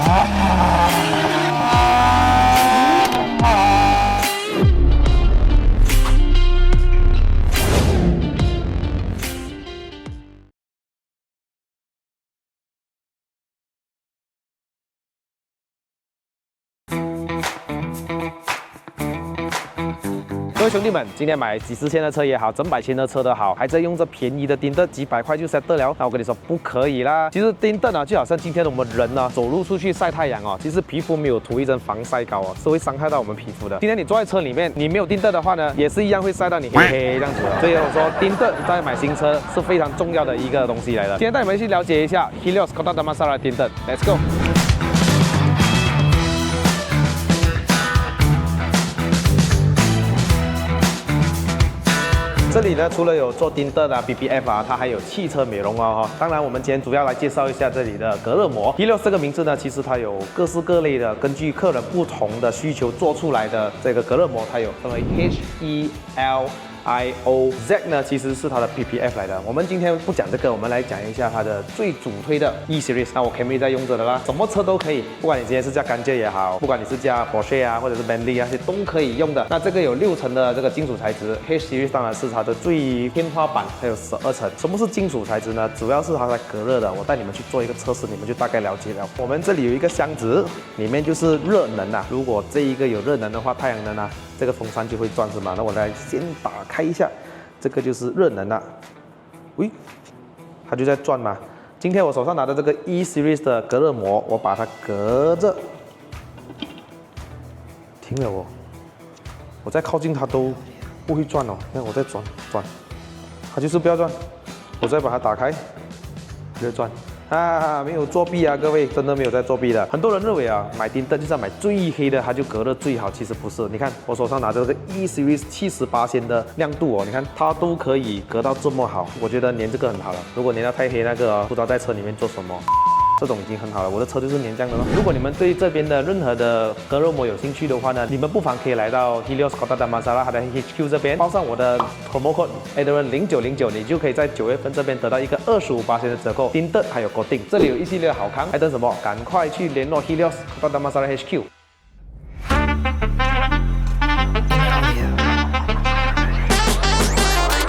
各位兄弟们，今天买几十千的车也好，整百千的车都好，还在用这便宜的钉镫，几百块就 set 得了。那我跟你说不可以啦。其实钉镫啊，就好像今天我们人呢走路出去晒太阳哦，其实皮肤没有涂一层防晒膏哦，是会伤害到我们皮肤的。今天你坐在车里面，你没有钉镫的话呢，也是一样会晒到你黑黑这样子的。所以我说钉镫在买新车是非常重要的一个东西来的。今天带你们去了解一下 Helios Kota Damansara 钉镫 ，Let's go。 这里呢，除了有做钉镫的 BBF 啊，它还有汽车美容哦。当然，我们今天主要来介绍一下这里的隔热膜。Helios 这个名字呢，其实它有各式各类的，根据客人不同的需求做出来的这个隔热膜，它有分为 HELIOZ 呢，其实是它的 PPF 来的。我们今天不讲这个，我们来讲一下它的最主推的 E Series。那我 Camry 在用着的啦，什么车都可以，不管你今天是驾干界也好，不管你是驾 Porsche 啊，或者是 Bentley 啊，这些都可以用的。那这个有6层的这个金属材质 ，H Series 当然是它的最天花板，还有12层。什么是金属材质呢？主要是它来隔热的。我带你们去做一个测试，你们就大概了解了。我们这里有一个箱子，里面就是热能啊。如果这一个有热能的话，太阳能啊，这个风扇就会转是吗？那我来先打开一下。 这个就是热能啊，喂，它就在转嘛。今天我手上拿的这个 E Series 的隔热膜，我把它隔着，停了哦。我再靠近它都不会转哦。那我再转，它就是不要转。我再把它打开，就转。 啊，没有作弊啊，各位，真的没有在作弊的。很多人认为啊，买钉镫就是要买最黑的，它就隔热最好，其实不是。你看我手上拿着这个 E Series 78%的亮度哦，你看它都可以隔到这么好，我觉得粘这个很好了。如果粘到太黑那个，不知道在车里面做什么。 这种已经很好了，我的车就是粘这样的咯。如果你们对这边的任何的隔热膜有兴趣的话呢，你们不妨可以来到 Helios Kota Damansara 它的 HQ 这边，报上我的 promo code ADREN0909，你就可以在9月份这边得到一个25%的折扣，钉镫还有固定。这里有一系列的好康，还等什么？赶快去联络 Helios Kota Damansara HQ。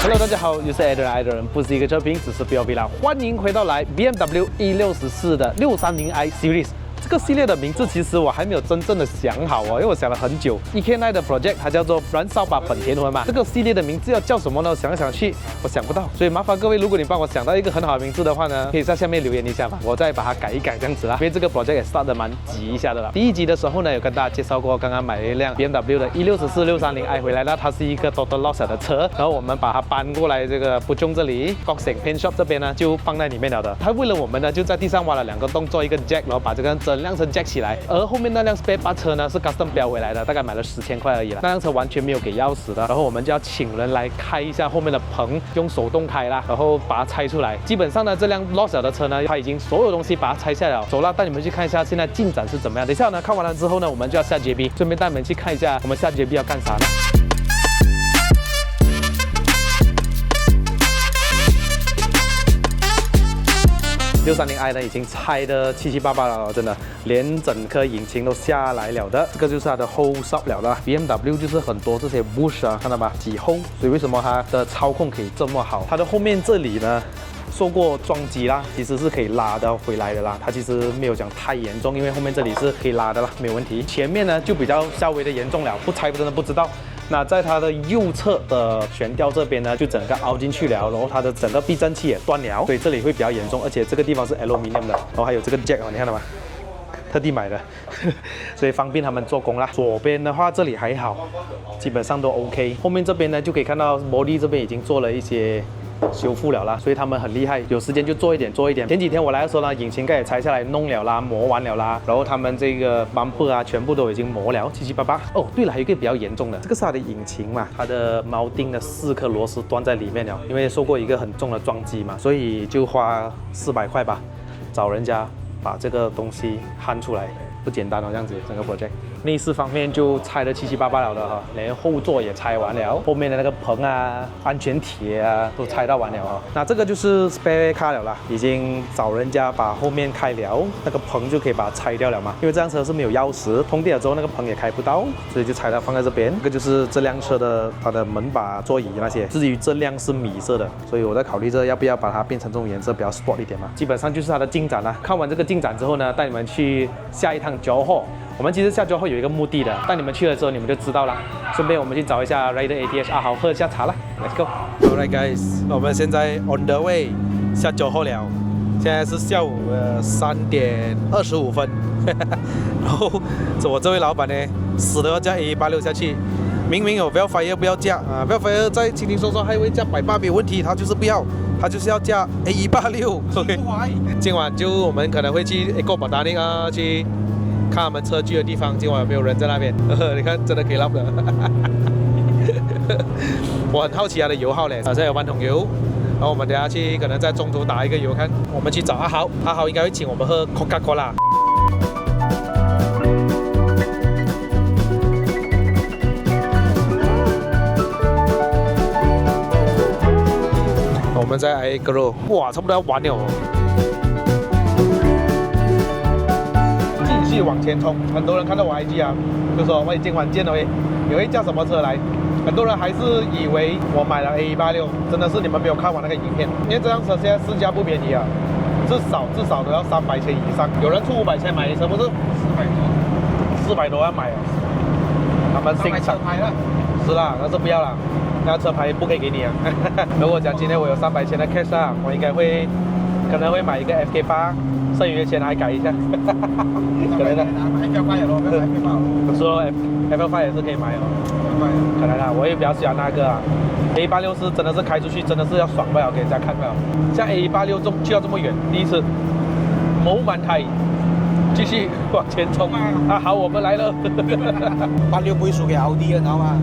Hello， 大家好，我是 ADREN，不是一个车评，只是标比啦。欢迎回到来 BMW E64的630i Series。 这个系列的名字其实我还没有真正的想好哦，因为我想了很久。EK9 的 project 它叫做燃烧吧本田魂嘛，这个系列的名字要叫什么呢？想来想去，我想不到，所以麻烦各位，如果你帮我想到一个很好的名字的话呢，可以在下面留言一下吧，我再把它改一改这样子啦。因为这个 project 也 start 得蛮急一下的啦。第1集的时候呢，有跟大家介绍过，刚刚买了一辆 BMW 的E64 630i 回来了，它是一个 total loss 的车，然后我们把它搬过来这个不中这里 Goxing Paint Shop 这边呢，就放在里面了的。它为了我们呢，就在地上挖了2个洞，做一个 jack， 然后把这个整辆车 jack 起来。 而后面那辆 spare part 车呢是 custom 标回来的，大概买了10千块而已啦。那辆车完全没有给钥匙的，然后我们就要请人来开一下后面的棚，用手动开啦，然后把它拆出来。基本上呢，这辆 lost 的车呢，它已经所有东西把它拆下了。走了，带你们去看一下现在进展是怎么样。等一下呢，看完了之后呢，我们就要下 JB， 顺便带你们去看一下我们下 JB 要干啥呢？ 630i 呢已经拆得七七八八了，真的，连整颗引擎都下来了的。这个就是它的后哨了的。BMW 就是很多这些 bush 啊，看到吧，几后，所以为什么它的操控可以这么好？它的后面这里呢，受过撞击啦，其实是可以拉得回来的啦。它其实没有讲太严重，因为后面这里是可以拉的啦，没有问题。前面呢就比较稍微的严重了，不拆真的不知道。 那在它的右侧的悬吊这边呢，就整个凹进去了，然后它的整个避震器也断了，所以这里会比较严重，而且这个地方是 aluminium 的，然后还有这个 jack 哦，你看到吗？特地买的，所以方便他们做工啦。左边的话这里还好，基本上都 OK。后面这边呢就可以看到摩的这边已经做了一些 修复了啦，所以他们很厉害，有时间就做一点。前几天我来的时候呢，引擎盖也拆下来弄了啦，磨完了啦，然后他们这个 bumper 啊，全部都已经磨了，七七八八。哦，对了，还有一个比较严重的，这个是它的引擎嘛，它的铆钉的4颗螺丝断在里面了，因为受过一个很重的撞击嘛，所以就花400块吧，找人家把这个东西焊出来。不简单哦，这样子整个 project。内饰方面就拆得七七八八了的哈，连后座也拆完了，后面的那个棚啊、安全铁啊都拆到完了哈。那这个就是 spare car 了啦，已经找人家把后面开了，那个棚就可以把它拆掉了嘛。因为这辆车是没有钥匙，通电了之后那个棚也开不到，所以就拆它放在这边。这个就是这辆车的它的门把、座椅那些。至于这辆是米色的，所以我在考虑着要不要把它变成这种颜色，比较 sport 一点嘛。基本上就是它的进展啦。看完这个进展之后呢，带你们去下一趟Johor。我们其实下Johor有一个目的的，带你们去了之后你们就知道了。顺便我们去找一下 Rider ATH 阿豪喝一下茶啦 ，Let's go。Alright guys， 我们现在 on the way 下Johor了，现在是下午3:25。然后我这位老板呢，死都要加 A186 下去。明明有 Vellfire 不要加啊 ，Vellfire 在轻轻松松还会加180没有问题，他就是不要，他就是要加 A186。OK， 今晚就我们可能会去 Eco Botanic 啊，去看他们车具的地方。今晚有没有人在那边？你看，真的可以拉的。我很好奇它的油耗嘞，好像有半桶油。然后我们等下去，可能在中途打一个油看。我们去找阿豪，阿豪应该会请我们喝 Coca-Cola。我们在 Agro， 哇，差不多要完了哦。继续往前冲，很多人看到我 IG 啊，就说喂，今晚见了喂，你会叫什么车来？很多人还是以为我买了 A186， 真的是你们没有看完那个影片，因为这辆车现在市价不便宜啊，至少都要300千以上，有人出500千买一车，不是400多要买啊。他们欣赏牌了，是啦，但是不要啦。那车牌不可以给你啊！如果讲今天我有300千的 cash 啊，我应该可能会买一个 FK8， 剩余的钱还改一下。可能的。FK8 也咯，FK8。说 FK8 也是可以买哦。可能啊，我也比较喜欢那个啊。A186是真的是开出去真的是要爽不了，给人家看不了。像 A186去到这么远，第一次，谋满胎。继续往前冲啊！好，我们来了。86不会输给奥迪的，你知道吗？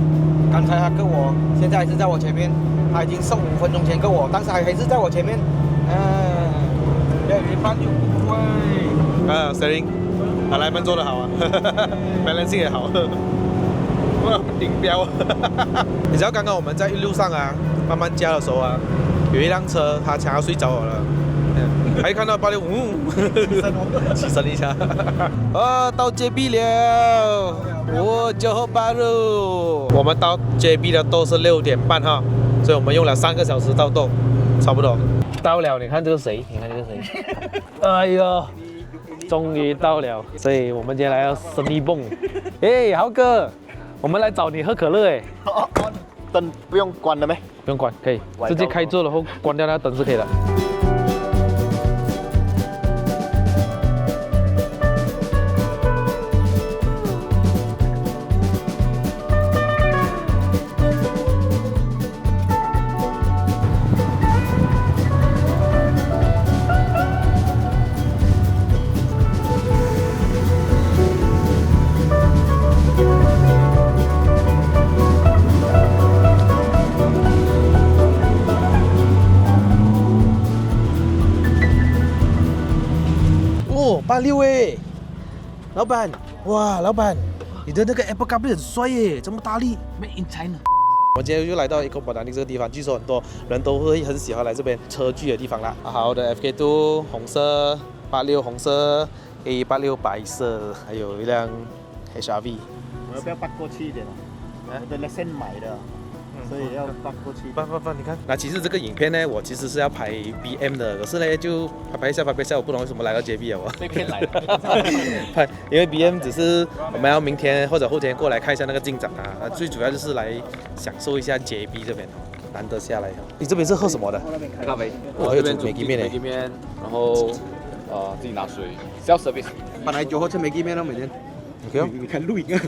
刚才他跟我，现在还是在我前面，他已经送5分钟前跟我，但是还是在我前面。86不会。Steering， 来门做得好啊，balancing 也好。哇，顶标！你知道刚刚我们在路上啊，慢慢加的时候啊，有一辆车他想要睡着我了。还看到85，起身一下。到 JB 了，Johor Bahru。我们到 JB 的都是6点半哈，所以我们用了3个小时到洞，差不多。到了，你看这个谁？你看这个谁？哎呦，终于到了，所以我们今天来到神秘蹦。哎，豪哥，我们来找你喝可乐哎。灯不用关了没？不用关，可以直接开座然后关掉那个灯是可以的。86哎，老板，哇，老板，你的那个 Apple CarPlay 很帅耶，这么大力 Made in China。我今天又来到Eco Botanic这个地方，据说很多人都会很喜欢来这边车具的地方啦。好的 FK2 红色，86红色 ，A186 白色，还有一辆 HRV。我要不要搬过去一点啊？我的 lesson 买的。所以要搬过去。搬，你看。那其实这个影片呢，我其实是要拍 BM 的，可是呢就拍一下，我不懂为什么来到 JB 了。被骗来的。拍，因为 BM 只是我们要明天或者后天过来看一下那个进展啊。最主要就是来享受一下 JB 这边，难得下来。你这边是喝什么的？咖啡。我这边煮Maggi面。Maggi面，然后自己拿水，self service。本来就好吃Maggi面了，每天。OK。你看录影啊。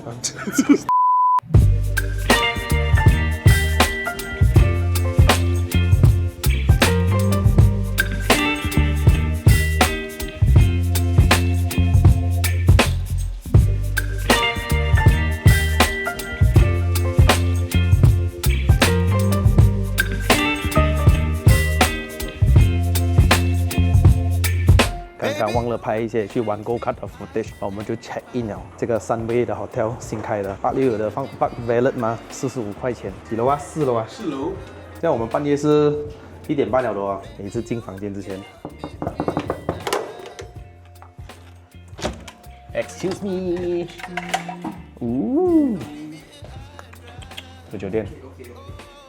拍一些去玩 Go Kart 的 footage， 我们就 check in 了这个Sunway 的 hotel 新开的，86有的放 Park Valet 吗？45块钱，几楼啊？4楼啊？4楼。现在我们半夜是1点半了的哦，每次进房间之前。Excuse me。有酒店。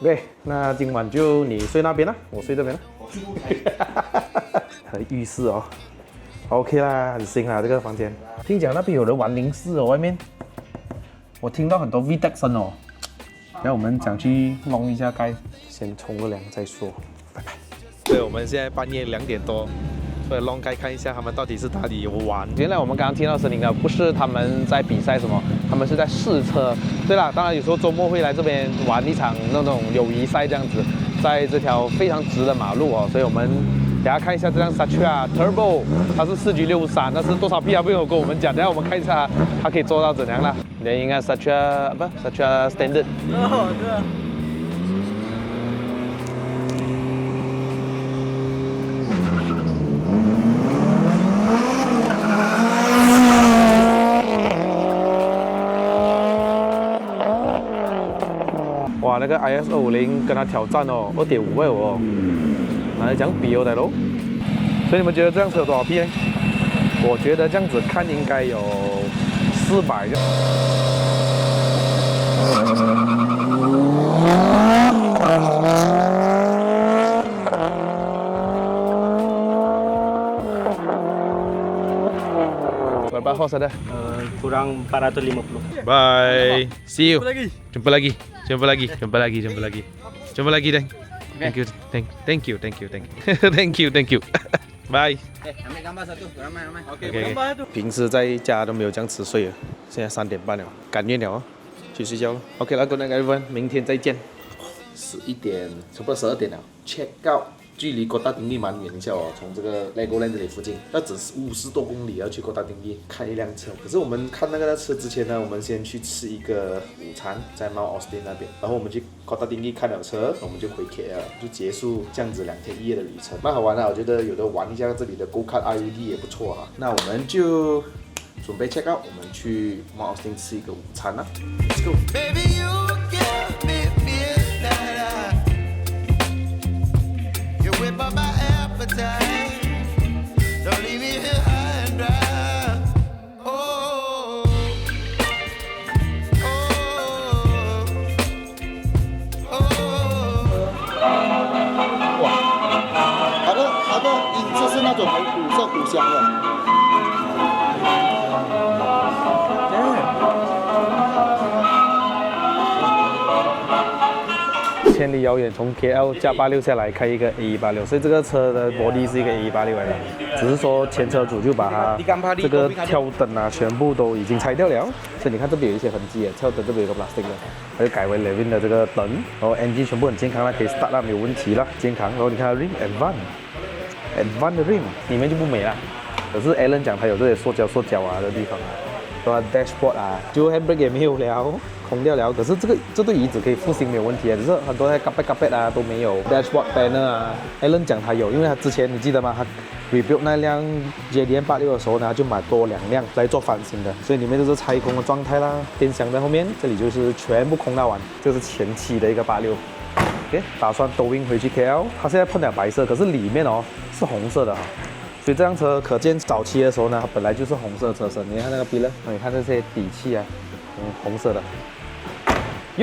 OK， 那今晚就你睡那边啦，我睡这边啦。浴室哦 ，OK 啦，很新啦这个房间。听讲那边有人玩零食哦，外面。我听到很多 VTech 声哦。然后我们想去弄一下盖，先冲个凉再说，拜拜。对，我们现在半夜2点多。所以弄开看一下他们到底是哪里有玩。原来我们刚刚听到声音的不是他们在比赛什么，他们是在试车。对啦，当然有时候周末会来这边玩一场那种友谊赛这样子，在这条非常直的马路哦。所以我们等下看一下这辆 Satra Turbo， 它是4G63，那是多少匹还没有跟我们讲。等下我们看一下它可以做到怎样啦。你应该 Satra Standard。哦，对啊。哇，那个 IS250跟他挑战哦，2.5位哦，拿来讲比哦，大佬。所以你们觉得这辆车有多少匹呢？我觉得这样子看应该有400。Berapa horse ada? Kurang 450. Bye. See you. Jumpa lagi. Jumpa lagi, Deng. Thank you. Thank you. Bye. ambil gambar satu, ramai. OK。平时在家都没有这样迟睡了，现在3点半了，赶愿了哦，去睡觉了。OK 了， Good night everyone， 明天再见。11点，差不多12点了 ，check out。距离哥打丁利蛮远一下哦，从这个 Legoland 这里附近，那只是50多公里要去哥打丁利开一辆车。可是我们看那个车之前呢，我们先去吃一个午餐，在 Mount Austin 那边，然后我们去哥打丁利看了车，我们就回 KL， 就结束这样子2天1夜的旅程，蛮好玩的。我觉得有的玩一下这里的 Go Kart RUD 也不错哈。那我们就准备 check out， 我们去 Mount Austin 吃一个午餐啦。Let's go。Baby, you give me midnight. You whip up my appetite. Don't leave me here high and dry. Oh, oh, oh. 哇，它的影子是那种很古色古香的。千里遥远从 KL 加86下来开一个 A186， 所以这个车的 body 是一个 A186 来的，只是说前车主就把它这个跳灯啊全部都已经拆掉了，所以你看这边有一些痕迹啊，跳灯这边有个 plastic 的，它就改为 Levin 的这个灯，然后 engine 全部很健康了，可以 start 啦，没有问题了，健康。然后你看 rim Advan 的 rim 里面就不美了，可是 Alan 讲它有这些塑胶啊的地方啊，对吧 ？Dashboard 啊，就 handbrake 也没有了。空掉了，可是这对椅子可以复兴没有问题啊，只是很多那carpet 啊都没有 ，dashboard panel 啊 ，Alan 讲他有，因为他之前你记得吗？他 rebuild 那辆 JDM 86的时候呢，他就买多2辆来做翻新的，所以里面都是拆空的状态啦。电箱在后面，这里就是全部空到完，这是前期的一个86。OK， 打算都运回去 KL， 他现在喷了白色，可是里面哦是红色的哈。所以这辆车可见早期的时候呢，它本来就是红色车身。你看那个 billet， 你看这些底气啊，红色的。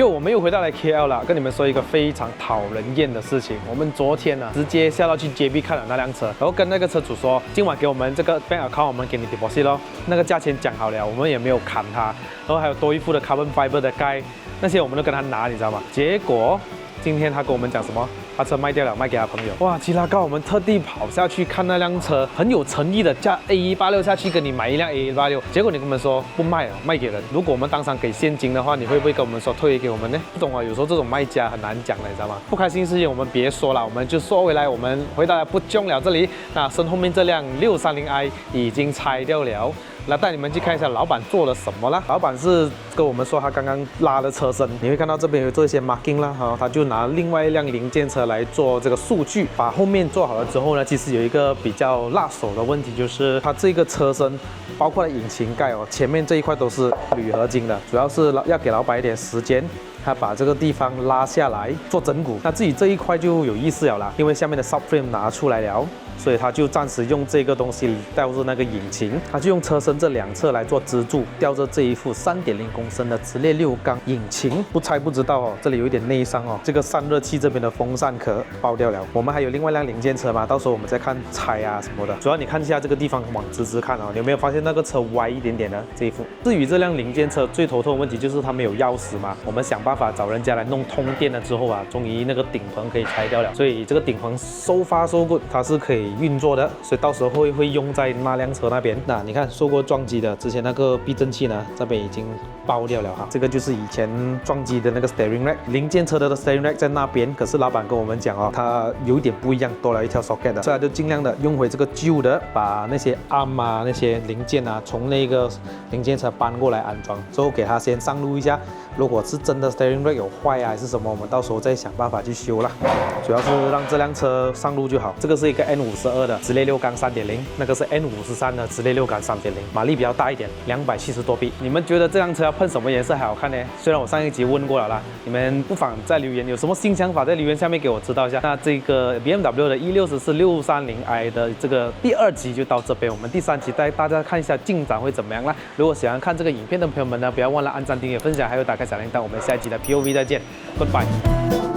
我们又回到来 KL 了，跟你们说一个非常讨人厌的事情。我们昨天呢，直接下到去 JB 看了那辆车，然后跟那个车主说，今晚给我们这个 bank account， 我们给你 deposit 咯。那个价钱讲好了，我们也没有砍它，然后还有多一副的 carbon fiber 的盖，那些我们都跟他拿，你知道吗？结果今天他跟我们讲什么？他车卖掉了，卖给他朋友。哇，吉拉高，我们特地跑下去看那辆车，很有诚意的加 A186下去跟你买一辆 A186， 结果你跟我们说不卖了，卖给人。如果我们当场给现金的话，你会不会跟我们说退给我们呢？不懂啊，有时候这种卖家很难讲的，你知道吗？不开心事情我们别说了，我们就说回来，我们回到不中了这里。那身后面这辆630i 已经拆掉了。来带你们去看一下老板做了什么啦。老板是跟我们说他刚刚拉了车身，你会看到这边有做一些 marking 啦，他就拿另外一辆零件车来做这个数据，把后面做好了之后呢，其实有一个比较辣手的问题，就是它这个车身包括了引擎盖前面这一块都是铝合金的，主要是要给老板一点时间。他把这个地方拉下来做整骨，那自己这一块就有意思了啦，因为下面的 subframe 拿出来了，所以他就暂时用这个东西吊着那个引擎，他就用车身这两侧来做支柱，吊着这一副3.0公升的直列6缸引擎。不猜不知道这里有一点内伤这个散热器这边的风扇壳爆掉了。我们还有另外一辆零件车嘛，到时候我们再看拆啊什么的。主要你看一下这个地方往直直看你有没有发现那个车歪一点点的这一副？至于这辆零件车最头痛的问题就是它没有钥匙嘛，我们想办法找人家来弄通电了之后终于那个顶棚可以拆掉了，所以这个顶棚so far so good，它是可以运作的，所以到时候会用在那辆车那边。那你看受过撞击的，之前那个避震器呢，这边已经爆掉了这个就是以前撞击的那个 steering rack， 零件车的 steering rack 在那边，可是老板跟我们讲它有一点不一样，多了一条 socket 的，所以他就尽量的用回这个旧的，把那些 arm 那些零件从那个零件车搬过来安装，之后给它先上路一下，如果是真的 steering rack 有坏还是什么，我们到时候再想办法去修啦。主要是让这辆车上路就好。这个是一个 N52的直列6缸3.0，那个是 N53的直列6缸3.0，马力比较大一点，270多匹。你们觉得这辆车要喷什么颜色还好看呢？虽然我上一集问过了啦，你们不妨在留言有什么新想法，在留言下面给我知道一下。那这个 BMW 的E64 630i 的这个第2集就到这边，我们第3集带大家看一下进展会怎么样啦。如果喜欢看这个影片的朋友们呢，不要忘了按赞、订阅、分享，还有打开小铃铛。我们下一集的 POV 再见 ，Goodbye。